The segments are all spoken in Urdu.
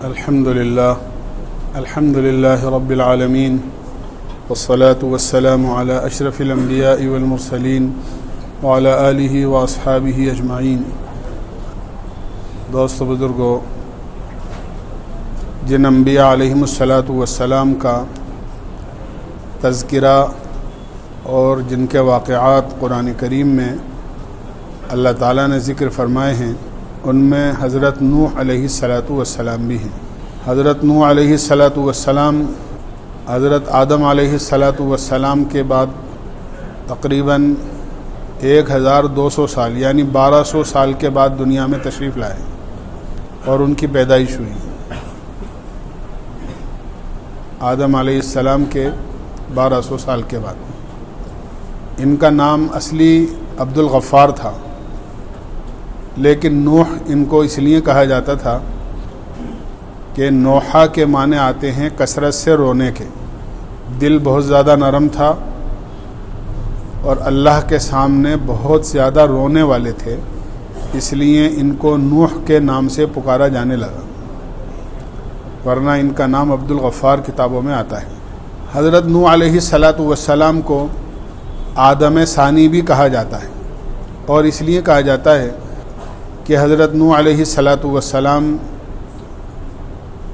الحمد لله رب العالمين والصلاة والسلام على أشرف الأنبياء والمرسلين وعلى آله وأصحابه أجمعين۔ دوست بزرگو، جن انبیاء علیہم السلام کا تذکرہ اور جن کے واقعات قرآن کریم میں اللہ تعالیٰ نے ذکر فرمائے ہیں، ان میں حضرت نوح علیہ السلام بھی ہیں۔ حضرت نوح علیہ السلام حضرت آدم علیہ السلام کے بعد تقریباً 1200 سال یعنی 1200 سال کے بعد دنیا میں تشریف لائے اور ان کی پیدائش ہوئی۔ آدم علیہ السلام کے 1200 سال کے بعد ان کا نام اصلی عبد الغفار تھا، لیکن نوح ان کو اس لیے کہا جاتا تھا کہ نوحہ کے معنی آتے ہیں کثرت سے رونے کے۔ دل بہت زیادہ نرم تھا اور اللہ کے سامنے بہت زیادہ رونے والے تھے، اس لیے ان کو نوح کے نام سے پکارا جانے لگا، ورنہ ان کا نام عبد الغفار کتابوں میں آتا ہے۔ حضرت نوح علیہ السلام کو آدم ثانی بھی کہا جاتا ہے، اور اس لیے کہا جاتا ہے کہ حضرت نوح علیہ السلام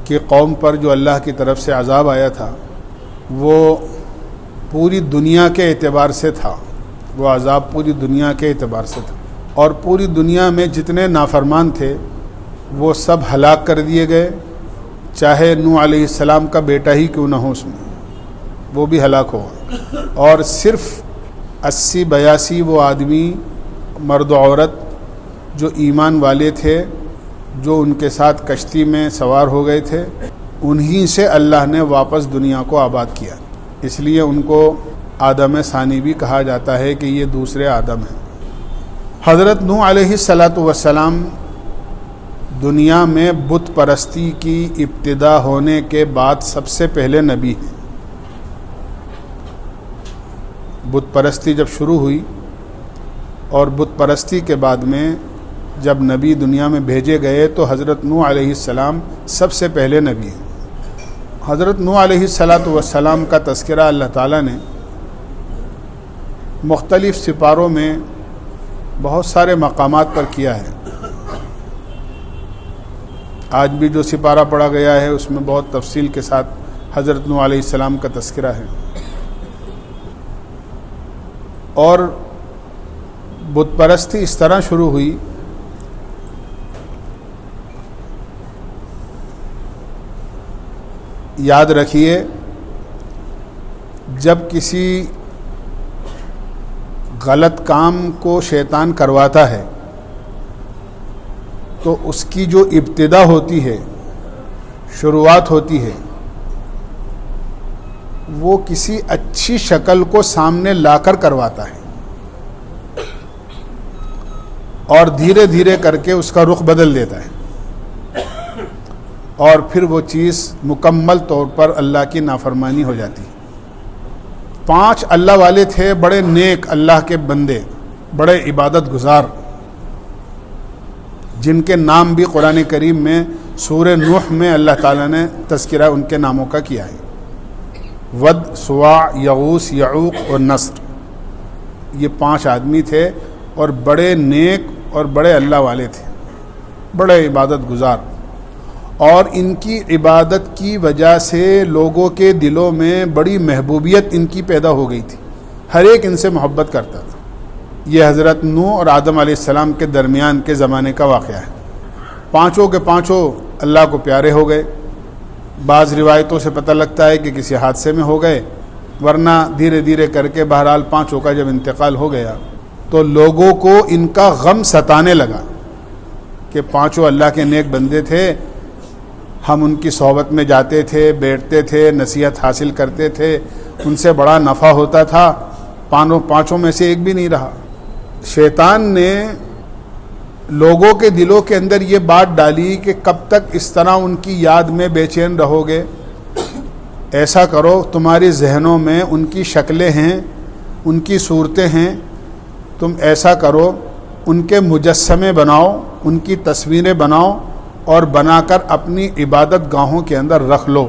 کی قوم پر جو اللہ کی طرف سے عذاب آیا تھا وہ پوری دنیا کے اعتبار سے تھا، وہ عذاب پوری دنیا کے اعتبار سے تھا، اور پوری دنیا میں جتنے نافرمان تھے وہ سب ہلاک کر دیے گئے، چاہے نوح علیہ السلام کا بیٹا ہی کیوں نہ ہو، اس میں وہ بھی ہلاک ہوا، اور صرف 80-82 وہ آدمی مرد و عورت جو ایمان والے تھے، جو ان کے ساتھ کشتی میں سوار ہو گئے تھے، انہی سے اللہ نے واپس دنیا کو آباد کیا، اس لیے ان کو آدم ثانی بھی کہا جاتا ہے کہ یہ دوسرے آدم ہیں۔ حضرت نوح علیہ السلام دنیا میں بت پرستی کی ابتدا ہونے کے بعد سب سے پہلے نبی ہیں۔ بت پرستی جب شروع ہوئی اور بت پرستی کے بعد میں جب نبی دنیا میں بھیجے گئے تو حضرت نوح علیہ السلام سب سے پہلے نبی ہیں۔ حضرت نوح علیہ السلام کا تذکرہ اللہ تعالیٰ نے مختلف سپاروں میں بہت سارے مقامات پر کیا ہے۔ آج بھی جو سپارہ پڑھا گیا ہے اس میں بہت تفصیل کے ساتھ حضرت نوح علیہ السلام کا تذکرہ ہے، اور بت پرستی اس طرح شروع ہوئی یاد رکھیے، جب کسی غلط کام کو شیطان کرواتا ہے تو اس کی جو ابتدا ہوتی ہے، شروعات ہوتی ہے، وہ کسی اچھی شکل کو سامنے لا کر کرواتا ہے، اور دھیرے دھیرے کر کے اس کا رخ بدل دیتا ہے، اور پھر وہ چیز مکمل طور پر اللہ کی نافرمانی ہو جاتی ہے۔ 5 اللہ والے تھے، بڑے نیک اللہ کے بندے، بڑے عبادت گزار، جن کے نام بھی قرآن کریم میں سورہ نوح میں اللہ تعالیٰ نے تذکرہ ان کے ناموں کا کیا ہے۔ ود، سواع، یغوث، یعوق اور نصر، یہ 5 آدمی تھے اور بڑے نیک اور بڑے اللہ والے تھے، بڑے عبادت گزار، اور ان کی عبادت کی وجہ سے لوگوں کے دلوں میں بڑی محبوبیت ان کی پیدا ہو گئی تھی، ہر ایک ان سے محبت کرتا تھا۔ یہ حضرت نوح اور آدم علیہ السلام کے درمیان کے زمانے کا واقعہ ہے۔ 5 کے 5 اللہ کو پیارے ہو گئے۔ بعض روایتوں سے پتہ لگتا ہے کہ کسی حادثے میں ہو گئے، ورنہ دھیرے دھیرے کر کے بہرحال 5 کا جب انتقال ہو گیا تو لوگوں کو ان کا غم ستانے لگا کہ 5 اللہ کے نیک بندے تھے، ہم ان کی صحبت میں جاتے تھے، بیٹھتے تھے، نصیحت حاصل کرتے تھے، ان سے بڑا نفع ہوتا تھا، 5 میں سے ایک بھی نہیں رہا۔ شیطان نے لوگوں کے دلوں کے اندر یہ بات ڈالی کہ کب تک اس طرح ان کی یاد میں بے چین رہو گے، ایسا کرو تمہارے ذہنوں میں ان کی شکلیں ہیں، ان کی صورتیں ہیں، تم ایسا کرو ان کے مجسمے بناؤ، ان کی تصویریں بناؤ اور بنا کر اپنی عبادت گاہوں کے اندر رکھ لو،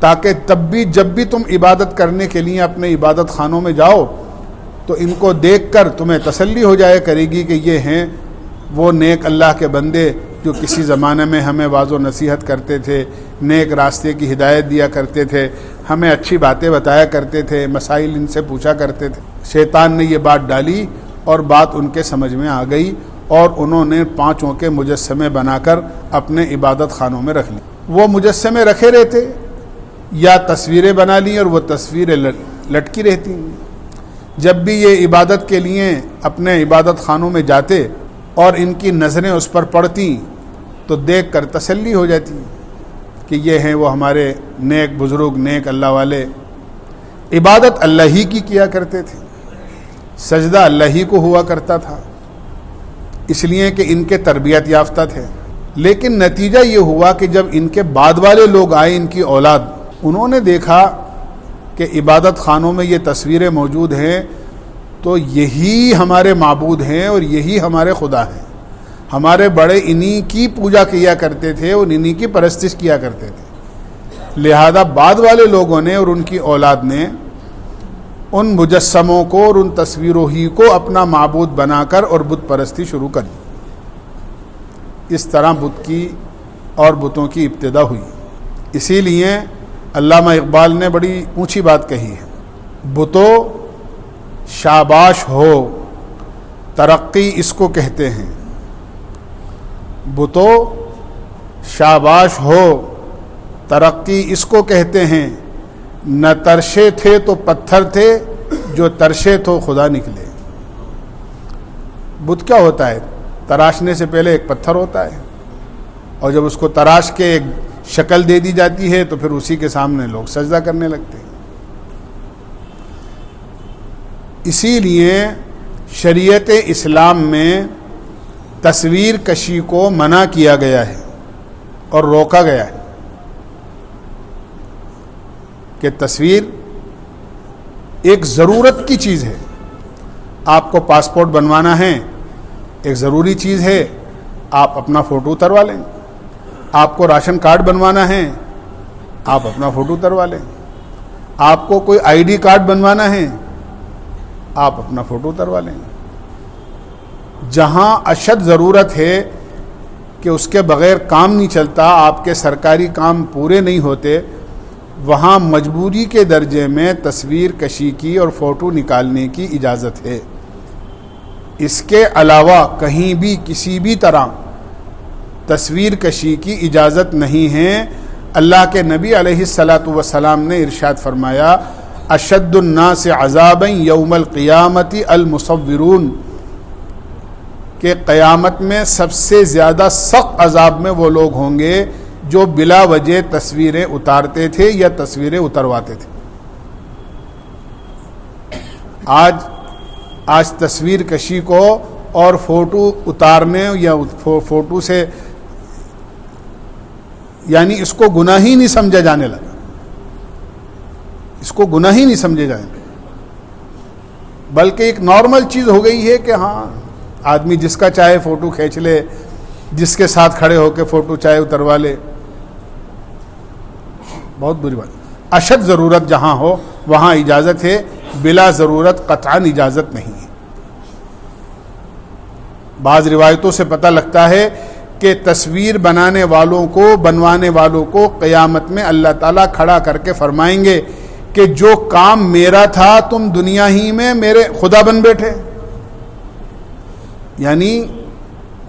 تاکہ تب بھی جب بھی تم عبادت کرنے کے لیے اپنے عبادت خانوں میں جاؤ تو ان کو دیکھ کر تمہیں تسلی ہو جائے کرے گی کہ یہ ہیں وہ نیک اللہ کے بندے جو کسی زمانے میں ہمیں واعظ و نصیحت کرتے تھے، نیک راستے کی ہدایت دیا کرتے تھے، ہمیں اچھی باتیں بتایا کرتے تھے، مسائل ان سے پوچھا کرتے تھے۔ شیطان نے یہ بات ڈالی اور بات ان کے سمجھ میں آ گئی اور انہوں نے پانچوں کے مجسمے بنا کر اپنے عبادت خانوں میں رکھ لی۔ وہ مجسمے رکھے رہتے یا تصویریں بنا لی اور وہ تصویریں لٹکی رہتی۔ جب بھی یہ عبادت کے لیے اپنے عبادت خانوں میں جاتے اور ان کی نظریں اس پر پڑتی تو دیکھ کر تسلی ہو جاتی کہ یہ ہیں وہ ہمارے نیک بزرگ، نیک اللہ والے، عبادت اللہ ہی کی کیا کرتے تھے، سجدہ اللہ ہی کو ہوا کرتا تھا، اس لیے کہ ان کے تربیت یافتہ تھے۔ لیکن نتیجہ یہ ہوا کہ جب ان کے بعد والے لوگ آئے، ان کی اولاد، انہوں نے دیکھا کہ عبادت خانوں میں یہ تصویریں موجود ہیں تو یہی ہمارے معبود ہیں اور یہی ہمارے خدا ہیں، ہمارے بڑے انہی کی پوجا کیا کرتے تھے اور انہی کی پرستش کیا کرتے تھے۔ لہذا بعد والے لوگوں نے اور ان کی اولاد نے ان مجسموں کو اور ان تصویروں ہی کو اپنا معبود بنا کر اور بت پرستی شروع کر دی۔ اس طرح بت کی اور بتوں کی ابتدا ہوئی۔ اسی لیے علامہ اقبال نے بڑی اونچی بات کہی ہے، بتو شاباش ہو ترقی اس کو کہتے ہیں، بتو شاباش ہو ترقی اس کو کہتے ہیں، نہ ترشے تھے تو پتھر تھے، جو ترشے تو خدا نکلے۔ بت کیا ہوتا ہے؟ تراشنے سے پہلے ایک پتھر ہوتا ہے اور جب اس کو تراش کے ایک شکل دے دی جاتی ہے تو پھر اسی کے سامنے لوگ سجدہ کرنے لگتے ہیں۔ اسی لیے شریعت اسلام میں تصویر کشی کو منع کیا گیا ہے اور روکا گیا ہے کہ تصویر ایک ضرورت کی چیز ہے۔ آپ کو پاسپورٹ بنوانا ہے، ایک ضروری چیز ہے، آپ اپنا فوٹو اتروا لیں۔ آپ کو راشن کارڈ بنوانا ہے، آپ اپنا فوٹو اتروا لیں۔ آپ کو کوئی آئی ڈی کارڈ بنوانا ہے، آپ اپنا فوٹو اتروا لیں۔ جہاں اشد ضرورت ہے کہ اس کے بغیر کام نہیں چلتا، آپ کے سرکاری کام پورے نہیں ہوتے، وہاں مجبوری کے درجے میں تصویر کشی کی اور فوٹو نکالنے کی اجازت ہے۔ اس کے علاوہ کہیں بھی کسی بھی طرح تصویر کشی کی اجازت نہیں ہے۔ اللہ کے نبی علیہ الصلاۃ والسلام نے ارشاد فرمایا، اشد الناس عذابا یوم القیامت المصورون، کہ قیامت میں سب سے زیادہ سخت عذاب میں وہ لوگ ہوں گے جو بلا وجہ تصویریں اتارتے تھے یا تصویریں اترواتے تھے۔ آج تصویر کشی کو اور فوٹو اتارنے یا فوٹو سے یعنی اس کو گناہ ہی نہیں سمجھا جانے لگا، اس کو گناہ ہی نہیں سمجھے جانے لگا، بلکہ ایک نارمل چیز ہو گئی ہے کہ ہاں آدمی جس کا چاہے فوٹو کھینچ لے، جس کے ساتھ کھڑے ہو کے فوٹو چاہے اتروا لے۔ بہت بری بات۔ اشد ضرورت جہاں ہو وہاں اجازت ہے، بلا ضرورت قطعاً اجازت نہیں ہے۔ بعض روایتوں سے پتہ لگتا ہے کہ تصویر بنانے والوں کو، بنوانے والوں کو قیامت میں اللہ تعالیٰ کھڑا کر کے فرمائیں گے کہ جو کام میرا تھا تم دنیا ہی میں میرے خدا بن بیٹھے، یعنی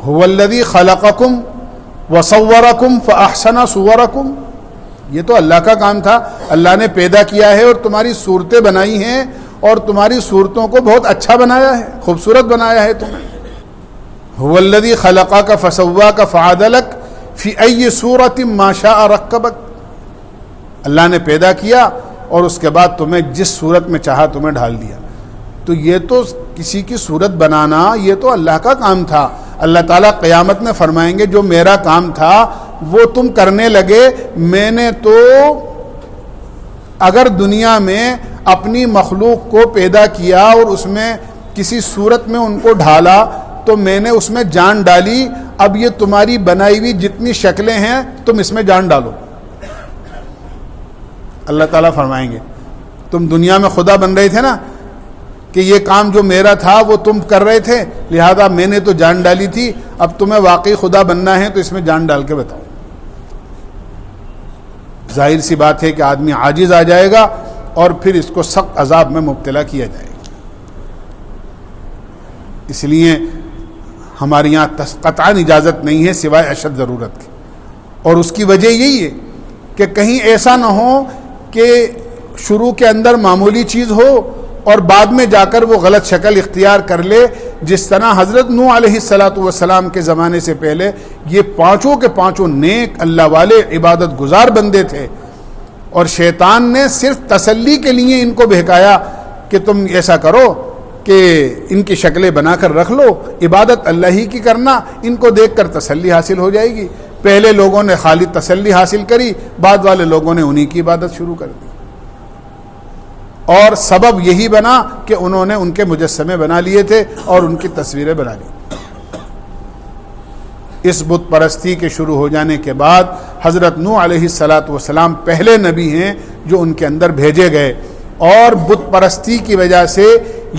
هو الذی خلقکم وصورکم فاحسن صورکم، یہ تو اللہ کا کام تھا، اللہ نے پیدا کیا ہے اور تمہاری صورتیں بنائی ہیں اور تمہاری صورتوں کو بہت اچھا بنایا ہے، خوبصورت بنایا ہے تمہیں۔ هو الذی خلقک فسواک فعدلک فی ای صورت ما شاء رکبک، اللہ نے پیدا کیا اور اس کے بعد تمہیں جس صورت میں چاہا تمہیں ڈھال دیا۔ تو یہ تو کسی کی صورت بنانا یہ تو اللہ کا کام تھا۔ اللہ تعالیٰ قیامت میں فرمائیں گے جو میرا کام تھا وہ تم کرنے لگے، میں نے تو اگر دنیا میں اپنی مخلوق کو پیدا کیا اور اس میں کسی صورت میں ان کو ڈھالا تو میں نے اس میں جان ڈالی، اب یہ تمہاری بنائی ہوئی جتنی شکلیں ہیں تم اس میں جان ڈالو۔ اللہ تعالیٰ فرمائیں گے تم دنیا میں خدا بن رہے تھے نا، کہ یہ کام جو میرا تھا وہ تم کر رہے تھے، لہذا میں نے تو جان ڈالی تھی، اب تمہیں واقعی خدا بننا ہے تو اس میں جان ڈال کے بتاؤ۔ ظاہر سی بات ہے کہ آدمی عاجز آ جائے گا اور پھر اس کو سخت عذاب میں مبتلا کیا جائے گا۔ اس لیے ہمارے یہاں قطعاً اجازت نہیں ہے سوائے اشد ضرورت کی، اور اس کی وجہ یہی ہے کہ کہیں ایسا نہ ہو کہ شروع کے اندر معمولی چیز ہو اور بعد میں جا کر وہ غلط شکل اختیار کر لے، جس طرح حضرت نوح علیہ السلام کے زمانے سے پہلے یہ پانچوں کے پانچوں نیک اللہ والے عبادت گزار بندے تھے، اور شیطان نے صرف تسلی کے لیے ان کو بہکایا کہ تم ایسا کرو کہ ان کی شکلیں بنا کر رکھ لو، عبادت اللہ ہی کی کرنا، ان کو دیکھ کر تسلی حاصل ہو جائے گی۔ پہلے لوگوں نے خالی تسلی حاصل کری، بعد والے لوگوں نے انہی کی عبادت شروع کر دی، اور سبب یہی بنا کہ انہوں نے ان کے مجسمے بنا لیے تھے اور ان کی تصویریں بنا لی۔ اس بت پرستی کے شروع ہو جانے کے بعد حضرت نوح علیہ السلام پہلے نبی ہیں جو ان کے اندر بھیجے گئے، اور بت پرستی کی وجہ سے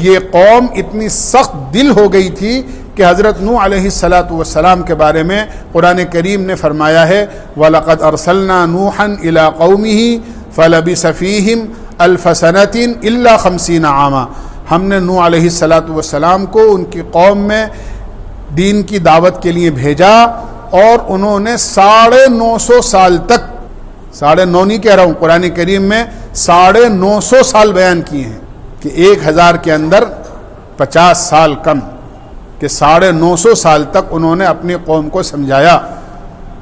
یہ قوم اتنی سخت دل ہو گئی تھی کہ حضرت نوح علیہ السلام کے بارے میں قرآن کریم نے فرمایا ہے وَلَقَدْ أَرْسَلْنَا نُوحًا إِلَىٰ قَوْمِهِ فَلَبِثَ فِيهِمْ أَلْفَ سَنَةٍ إِلَّا 50 عاما۔ ہم نے نوح علیہ السلام کو ان کی قوم میں دین کی دعوت کے لیے بھیجا، اور انہوں نے 950 سال تک، 9.5 نہیں کہہ رہا ہوں، قرآن کریم میں 950 سال بیان کیے ہیں کہ 1000 کے اندر 50 سال کم، کہ 950 سال تک انہوں نے اپنی قوم کو سمجھایا۔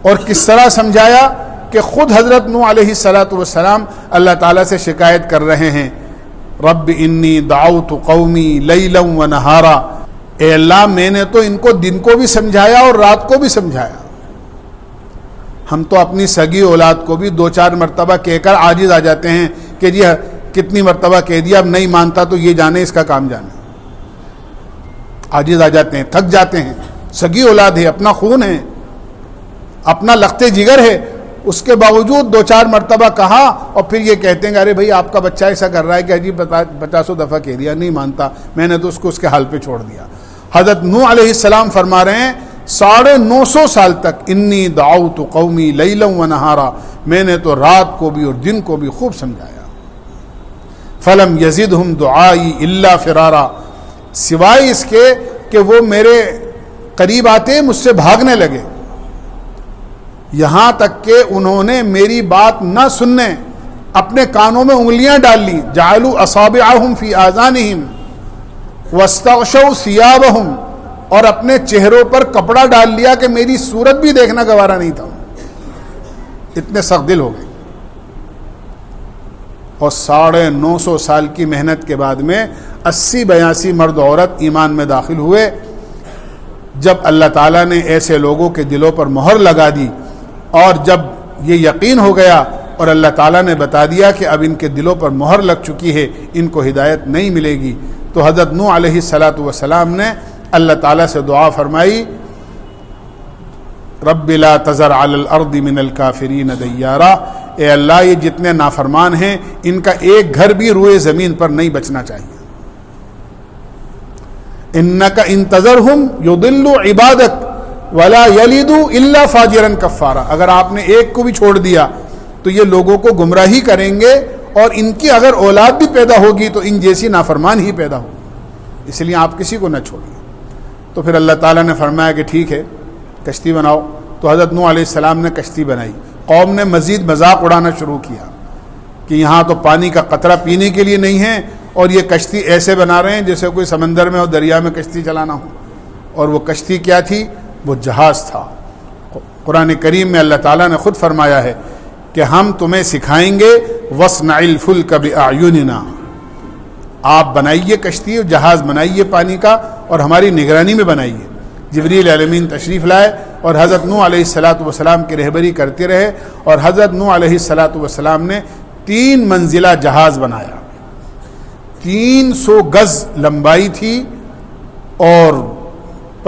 اور کس طرح سمجھایا کہ خود حضرت نوح علیہ السلام اللہ تعالیٰ سے شکایت کر رہے ہیں رب انی دعوت قومی لیلا و نہارا، اے اللہ میں نے تو ان کو دن کو بھی سمجھایا اور رات کو بھی سمجھایا۔ ہم تو اپنی سگی اولاد کو بھی 2-4 مرتبہ کہہ کر عاجز آ جاتے ہیں کہ جی کتنی مرتبہ کہہ دیا، اب نہیں مانتا تو یہ جانے اس کا کام جانے، عاجز آ جاتے ہیں، تھک جاتے ہیں۔ سگی اولاد ہے، اپنا خون ہے، اپنا لختے جگر ہے، اس کے باوجود 2-4 مرتبہ کہا اور پھر یہ کہتے ہیں کہ ارے بھائی آپ کا بچہ ایسا کر رہا ہے کہ عجیب 50 دفعہ کہہ دیا، نہیں مانتا، میں نے تو اس کو اس کے حال پہ چھوڑ دیا۔ حضرت نوح علیہ السلام فرما رہے ہیں 950 سال تک انی دعوت قومی لیلا و نہارا، میں نے تو رات کو بھی اور دن کو بھی خوب سمجھایا۔ فلم یزدہم دعائی الا فرارا، سوائے اس کے کہ وہ میرے قریب آتے مجھ سے بھاگنے لگے، یہاں تک کہ انہوں نے میری بات نہ سننے اپنے کانوں میں انگلیاں ڈال لی، جعلوا اصابعہم فی آذانہم واستغشوا ثیابہم، اور اپنے چہروں پر کپڑا ڈال لیا کہ میری صورت بھی دیکھنا گوارا نہیں تھا، اتنے سخت دل ہو گئے۔ اور 950 سال کی محنت کے بعد میں 80-82 مرد عورت ایمان میں داخل ہوئے۔ جب اللہ تعالیٰ نے ایسے لوگوں کے دلوں پر مہر لگا دی اور جب یہ یقین ہو گیا اور اللہ تعالیٰ نے بتا دیا کہ اب ان کے دلوں پر مہر لگ چکی ہے، ان کو ہدایت نہیں ملے گی، تو حضرت نوح علیہ السلام نے اللہ تعالیٰ سے دعا فرمائی رب لا تذر علی الارض من الکافرین دیارا، اے اللہ یہ جتنے نافرمان ہیں ان کا ایک گھر بھی روئے زمین پر نہیں بچنا چاہیے۔ انک ان تذرہم یضلوا عبادک ولا یلدوا الا فاجرا کفارا، اگر آپ نے ایک کو بھی چھوڑ دیا تو یہ لوگوں کو گمراہی کریں گے، اور ان کی اگر اولاد بھی پیدا ہوگی تو ان جیسی نافرمان ہی پیدا ہوگی، اس لیے آپ کسی کو نہ چھوڑیے۔ تو پھر اللہ تعالیٰ نے فرمایا کہ ٹھیک ہے کشتی بناؤ، تو حضرت نوح علیہ السلام نے کشتی بنائی۔ قوم نے مزید مذاق اڑانا شروع کیا کہ یہاں تو پانی کا قطرہ پینے کے لیے نہیں ہے، اور یہ کشتی ایسے بنا رہے ہیں جیسے کوئی سمندر میں اور دریا میں کشتی چلانا ہو۔ اور وہ کشتی کیا تھی؟ وہ جہاز تھا۔ قرآن کریم میں اللہ تعالیٰ نے خود فرمایا ہے کہ ہم تمہیں سکھائیں گے وَاصْنَعِ الْفُلْكَ بِأَعْيُنِنَا، آپ بنائیے کشتی اور جہاز بنائیے پانی کا اور ہماری نگرانی میں بنائیے۔ جبریل علیہ الامین تشریف لائے اور حضرت نوح علیہ السلام کی رہبری کرتے رہے، اور حضرت نوح علیہ السلام نے 3 منزلہ جہاز بنایا، 300 گز لمبائی تھی اور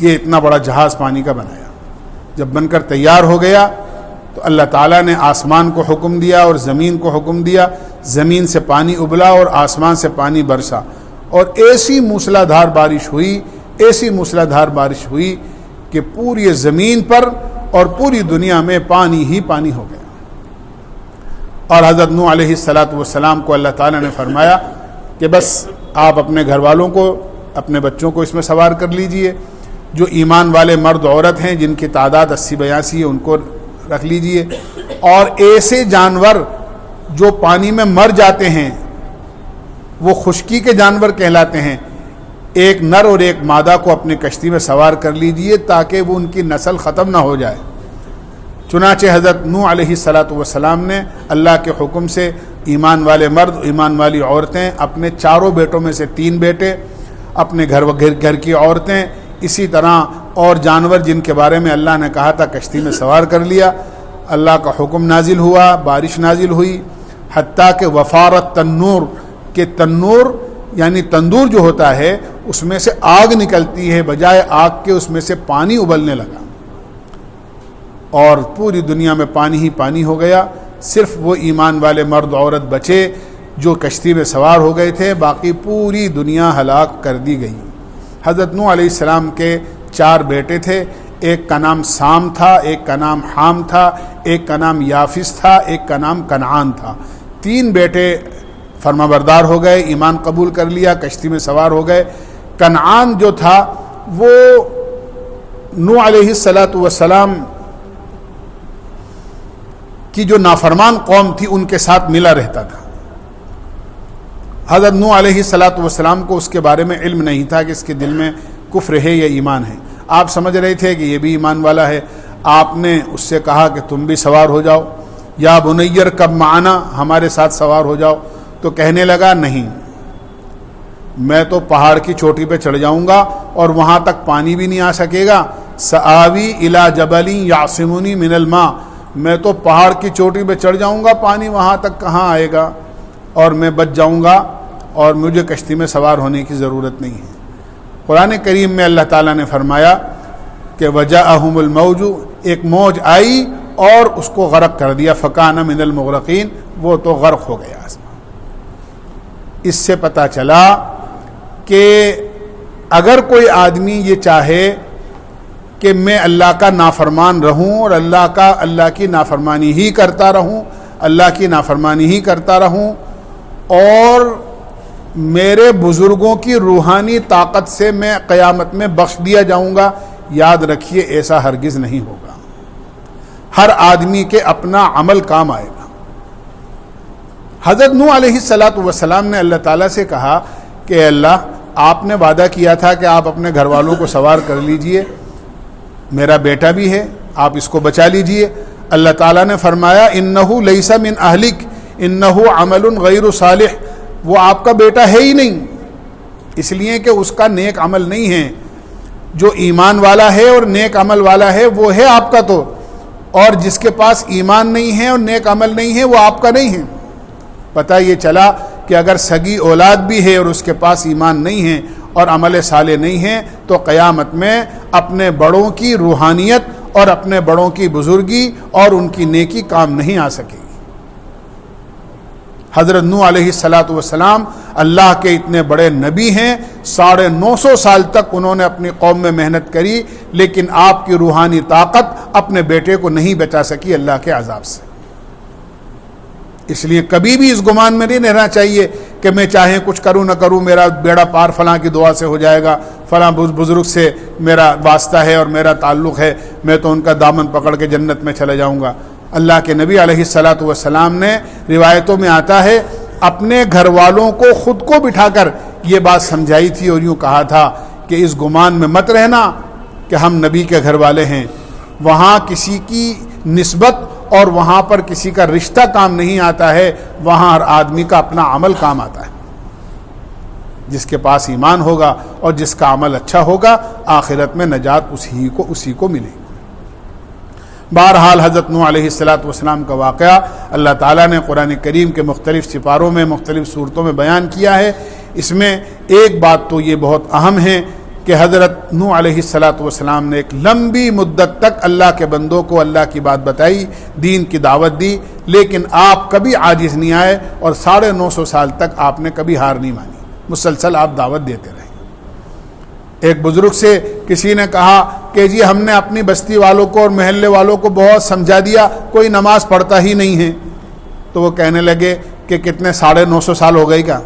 یہ اتنا بڑا جہاز پانی کا بنایا. جب بن کر تیار ہو گیا تو اللہ تعالیٰ نے آسمان کو حکم دیا اور زمین کو حکم دیا. زمین سے پانی ابلا اور آسمان سے پانی برسا, اور ایسی موسلادھار بارش ہوئی کہ پوری زمین پر اور پوری دنیا میں پانی ہی پانی ہو گیا. اور حضرت نوح علیہ السلام کو اللہ تعالیٰ نے فرمایا کہ بس آپ اپنے گھر والوں کو, اپنے بچوں کو اس میں سوار کر لیجئے. جو ایمان والے مرد عورت ہیں جن کی تعداد 80-82 ہے ان کو رکھ لیجئے. اور ایسے جانور جو پانی میں مر جاتے ہیں وہ خشکی کے جانور کہلاتے ہیں, ایک نر اور ایک مادہ کو اپنی کشتی میں سوار کر لیجئے تاکہ وہ ان کی نسل ختم نہ ہو جائے. چنانچہ حضرت نوح علیہ السلام نے اللہ کے حکم سے ایمان والے مرد, ایمان والی عورتیں, اپنے 4 بیٹوں میں سے 3 بیٹے, اپنے گھر کی عورتیں, اسی طرح اور جانور جن کے بارے میں اللہ نے کہا تھا کشتی میں سوار کر لیا. اللہ کا حکم نازل ہوا, بارش نازل ہوئی, حتیٰ کہ وفارت تنور کہ تنور یعنی تندور جو ہوتا ہے اس میں سے آگ نکلتی ہے, بجائے آگ کے اس میں سے پانی ابلنے لگا اور پوری دنیا میں پانی ہی پانی ہو گیا. صرف وہ ایمان والے مرد عورت بچے جو کشتی میں سوار ہو گئے تھے, باقی پوری دنیا ہلاک کر دی گئی. حضرت نوح علیہ السلام کے 4 بیٹے تھے, ایک کا نام سام تھا, ایک کا نام حام تھا, ایک کا نام یافس تھا, ایک کا نام کنعان تھا. 3 بیٹے فرمانبردار ہو گئے, ایمان قبول کر لیا, کشتی میں سوار ہو گئے. کنعان جو تھا وہ نوح علیہ السلام کی جو نافرمان قوم تھی ان کے ساتھ ملا رہتا تھا. حضرت نوح علیہ السلام کو اس کے بارے میں علم نہیں تھا کہ اس کے دل میں کفر ہے یا ایمان ہے. آپ سمجھ رہے تھے کہ یہ بھی ایمان والا ہے. آپ نے اس سے کہا کہ تم بھی سوار ہو جاؤ, یا بنیر کب معنا, ہمارے ساتھ سوار ہو جاؤ. تو کہنے لگا نہیں, میں تو پہاڑ کی چوٹی پہ چڑھ جاؤں گا اور وہاں تک پانی بھی نہیں آ سکے گا. سآوی الی جبل یعصمنی من الماء, میں تو پہاڑ کی چوٹی پہ چڑھ جاؤں گا, پانی وہاں تک کہاں آئے گا, اور میں بچ جاؤں گا اور مجھے کشتی میں سوار ہونے کی ضرورت نہیں ہے. قرآن کریم میں اللہ تعالیٰ نے فرمایا کہ وجاءہم الموج, ایک موج آئی اور اس کو غرق کر دیا. فکان من المغرقین, وہ تو غرق ہو گیا. اس سے پتہ چلا کہ اگر کوئی آدمی یہ چاہے کہ میں اللہ کا نافرمان رہوں اور اللہ کی نافرمانی ہی کرتا رہوں اور میرے بزرگوں کی روحانی طاقت سے میں قیامت میں بخش دیا جاؤں گا, یاد رکھیے ایسا ہرگز نہیں ہوگا. ہر آدمی کے اپنا عمل کام آئے گا. حضرت نوح علیہ السلام نے اللہ تعالیٰ سے کہا کہ اللہ, آپ نے وعدہ کیا تھا کہ آپ اپنے گھر والوں کو سوار کر لیجئے, میرا بیٹا بھی ہے, آپ اس کو بچا لیجئے. اللہ تعالیٰ نے فرمایا انہو لیس من اہلک انہو عمل غیر صالح, وہ آپ کا بیٹا ہے ہی نہیں, اس لیے کہ اس کا نیک عمل نہیں ہے. جو ایمان والا ہے اور نیک عمل والا ہے وہ ہے آپ کا, تو اور جس کے پاس ایمان نہیں ہے اور نیک عمل نہیں ہے وہ آپ کا نہیں ہے. پتہ یہ چلا کہ اگر سگی اولاد بھی ہے اور اس کے پاس ایمان نہیں ہے اور عمل صالح نہیں ہے تو قیامت میں اپنے بڑوں کی روحانیت اور اپنے بڑوں کی بزرگی اور ان کی نیکی کام نہیں آ سکے گی. حضرت نوح علیہ السلام اللہ کے اتنے بڑے نبی ہیں, 950 سال تک انہوں نے اپنی قوم میں محنت کری, لیکن آپ کی روحانی طاقت اپنے بیٹے کو نہیں بچا سکی اللہ کے عذاب سے. اس لیے کبھی بھی اس گمان میں نہیں رہنا چاہیے کہ میں چاہے کچھ کروں نہ کروں میرا بیڑا پار فلاں کی دعا سے ہو جائے گا, فلاں بزرگ سے میرا واسطہ ہے اور میرا تعلق ہے, میں تو ان کا دامن پکڑ کے جنت میں چلے جاؤں گا. اللہ کے نبی علیہ السلام نے, روایتوں میں آتا ہے, اپنے گھر والوں کو خود کو بٹھا کر یہ بات سمجھائی تھی اور یوں کہا تھا کہ اس گمان میں مت رہنا کہ ہم نبی کے گھر والے ہیں. وہاں کسی کی نسبت اور وہاں پر کسی کا رشتہ کام نہیں آتا ہے, وہاں ہر آدمی کا اپنا عمل کام آتا ہے. جس کے پاس ایمان ہوگا اور جس کا عمل اچھا ہوگا آخرت میں نجات اسی کو ملے گی. بہرحال حضرت نوح علیہ السلام کا واقعہ اللہ تعالیٰ نے قرآن کریم کے مختلف سپاروں میں مختلف صورتوں میں بیان کیا ہے۔ اس میں ایک بات تو یہ بہت اہم ہے کہ حضرت نوح علیہ السلام نے ایک لمبی مدت تک اللہ کے بندوں کو اللہ کی بات بتائی، دین کی دعوت دی، لیکن آپ کبھی عاجز نہیں آئے اور 950 سال تک آپ نے کبھی ہار نہیں مانی، مسلسل آپ دعوت دیتے رہے۔ ایک بزرگ سے کسی نے کہا کہ جی ہم نے اپنی بستی والوں کو اور محلے والوں کو بہت سمجھا دیا، کوئی نماز پڑھتا ہی نہیں ہے۔ تو وہ کہنے لگے کہ کتنے 950 سال ہو گئے کیا؟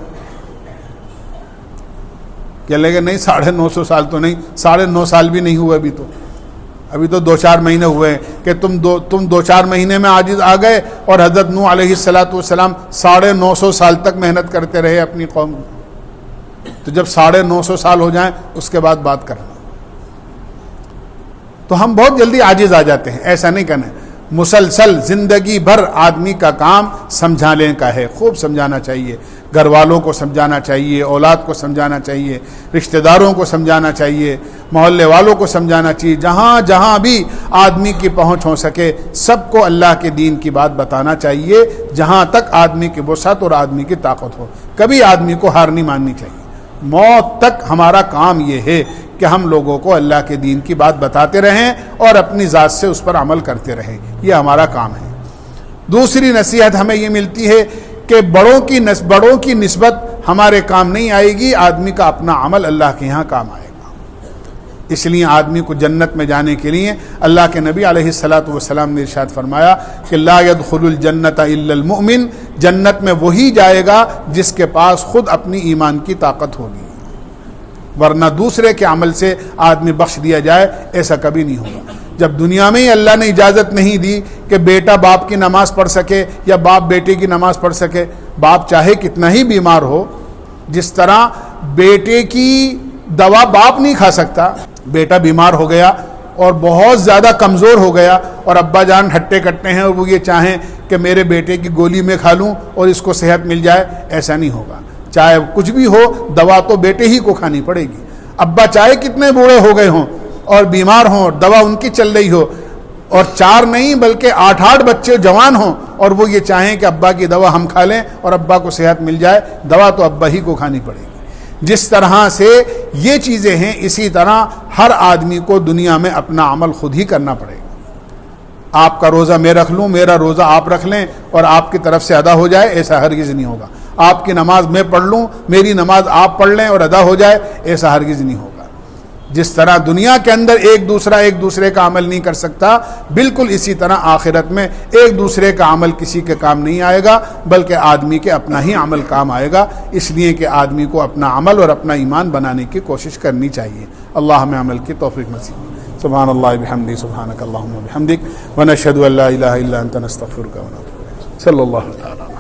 کہنے لگے نہیں 950 سال تو نہیں، 9.5 سال بھی نہیں ہوئے، ابھی تو 2-4 مہینے ہوئے ہیں کہ تم 2-4 مہینے میں عاجز آ گئے، اور حضرت نوح علیہ السلام 950 سال تک محنت کرتے رہے اپنی قوم کو۔ تو جب 950 سال ہو جائیں اس کے بعد بات کرنا، تو ہم بہت جلدی عاجز آ جاتے ہیں۔ ایسا نہیں کرنا، مسلسل زندگی بھر آدمی کا کام سمجھانے کا ہے، خوب سمجھانا چاہیے، گھر والوں کو سمجھانا چاہیے، اولاد کو سمجھانا چاہیے، رشتہ داروں کو سمجھانا چاہیے، محلے والوں کو سمجھانا چاہیے، جہاں جہاں بھی آدمی کی پہنچ ہو سکے سب کو اللہ کے دین کی بات بتانا چاہیے، جہاں تک آدمی کی وسعت اور آدمی کی طاقت ہو۔ کبھی آدمی کو ہار نہیں ماننی چاہیے۔ موت تک ہمارا کام یہ ہے کہ ہم لوگوں کو اللہ کے دین کی بات بتاتے رہیں اور اپنی ذات سے اس پر عمل کرتے رہیں، یہ ہمارا کام ہے۔ دوسری نصیحت ہمیں یہ ملتی ہے کہ بڑوں کی نسبت ہمارے کام نہیں آئے گی، آدمی کا اپنا عمل اللہ کے ہاں کام آئے گا۔ اس لیے آدمی کو جنت میں جانے کے لیے اللہ کے نبی علیہ السلام نے ارشاد فرمایا کہ لا يدخل الجنت الا المؤمن، جنت میں وہی جائے گا جس کے پاس خود اپنی ایمان کی طاقت ہوگی، ورنہ دوسرے کے عمل سے آدمی بخش دیا جائے ایسا کبھی نہیں ہوگا۔ جب دنیا میں ہی اللہ نے اجازت نہیں دی کہ بیٹا باپ کی نماز پڑھ سکے یا باپ بیٹے کی نماز پڑھ سکے، باپ چاہے کتنا ہی بیمار ہو، جس طرح بیٹے کی دوا باپ نہیں کھا سکتا، بیٹا بیمار ہو گیا اور بہت زیادہ کمزور ہو گیا اور ابا جان ہٹے کٹے ہیں اور وہ یہ چاہیں کہ میرے بیٹے کی گولی میں کھا لوں اور اس کو صحت مل جائے، ایسا نہیں ہوگا۔ چاہے کچھ بھی ہو دوا تو بیٹے ہی کو کھانی پڑے گی۔ ابا چاہے کتنے بوڑھے ہو گئے ہوں اور بیمار ہوں اور دوا ان کی چل رہی ہو، اور 4 نہیں بلکہ 8 بچے جوان ہوں اور وہ یہ چاہیں کہ ابا کی دوا ہم کھا لیں اور ابا کو صحت مل جائے، دوا تو ابا ہی کو کھانی پڑے گی۔ جس طرح سے یہ چیزیں ہیں اسی طرح ہر آدمی کو دنیا میں اپنا عمل خود ہی کرنا پڑے گا۔ آپ کا روزہ میں رکھ لوں، میرا روزہ آپ رکھ لیں اور آپ کی طرف سے ادا ہو جائے، ایسا ہرگز نہیں ہوگا۔ آپ کی نماز میں پڑھ لوں، میری نماز آپ پڑھ لیں اور ادا ہو جائے، ایسا ہرگز نہیں ہوگا۔ جس طرح دنیا کے اندر ایک دوسرے کا عمل نہیں کر سکتا، بالکل اسی طرح آخرت میں ایک دوسرے کا عمل کسی کے کام نہیں آئے گا، بلکہ آدمی کے اپنا ہی عمل کام آئے گا۔ اس لیے کہ آدمی کو اپنا عمل اور اپنا ایمان بنانے کی کوشش کرنی چاہیے۔ اللہ ہمیں عمل کی توفیق نصیب۔ سبحان اللہ بحمدہ، سبحانک اللہم وبحمدک، ونشہد ان لا الہ الا انت نستغفرک ونتوب الیک۔ صلی اللہ تعالی